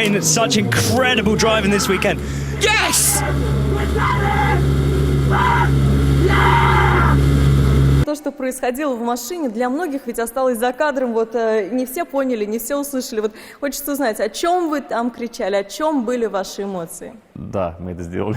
been such incredible driving this weekend. Yes! То, что происходило в машине, для многих ведь осталось за кадром. Вот не все поняли, не все услышали. Вот хочется узнать, о чем вы там кричали, о чем были ваши эмоции? Да, мы это сделали.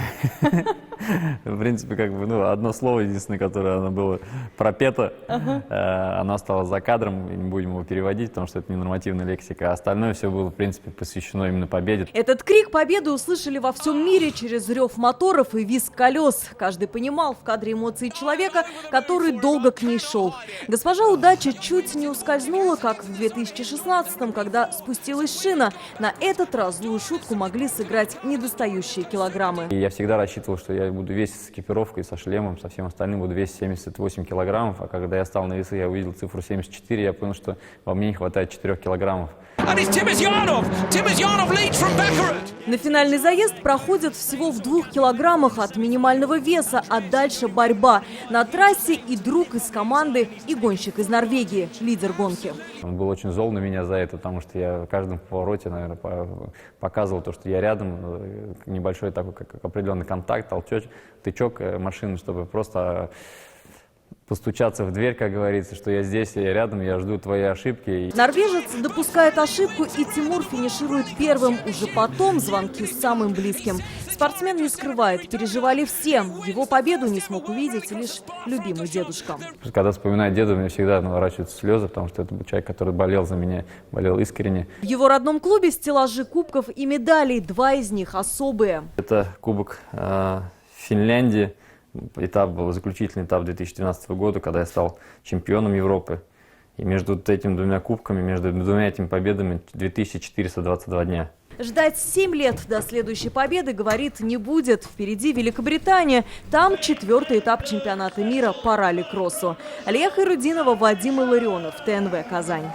В принципе, как бы, одно слово единственное, которое оно было пропето, оно осталось за кадром, и не будем его переводить, потому что это не нормативная лексика, а остальное все было, в принципе, посвящено именно победе. Этот крик победы услышали во всем мире через рев моторов и визг колес. Каждый понимал в кадре эмоции человека, который долго к ней шел. Госпожа Удача чуть не ускользнула, как в 2016-м, когда спустилась шина. На этот раз злую шутку могли сыграть недостающие килограммы. И я всегда рассчитывал, что я буду весить с экипировкой, со шлемом, со всем остальным, буду весить 78 килограммов. А когда я стал на весы, я увидел цифру 74, я понял, что во мне не хватает 4 килограммов. На финальный заезд проходят всего в 2 килограммах от минимального веса, а дальше борьба. На трассе и друг из команды, и гонщик из Норвегии, лидер гонки. Он был очень зол на меня за это, потому что я в каждом повороте, наверное, показывал то, что я рядом, небольшой такой, как определенный контакт, тычок машины, чтобы просто постучаться в дверь, как говорится, что я здесь, я рядом, я жду твоей ошибки. Норвежец допускает ошибку, и Тимур финиширует первым. Уже потом звонки с самым близким. Спортсмен не скрывает, переживали все. Его победу не смог увидеть лишь любимый дедушка. Когда вспоминаю деда, у меня всегда наворачиваются слезы, потому что это был человек, который болел за меня, болел искренне. В его родном клубе стеллажи кубков и медалей, 2 из них особые. Это кубок Финляндии. Этап был заключительный этап 2012 года, когда я стал чемпионом Европы. И между этими 2 кубками, между 2 этими победами 2422 дня. Ждать 7 лет до следующей победы, говорит, не будет. Впереди Великобритания. Там 4-й этап чемпионата мира по ралли-кроссу. Алия Хайрудинова, Вадим Илларионов, ТНВ, Казань.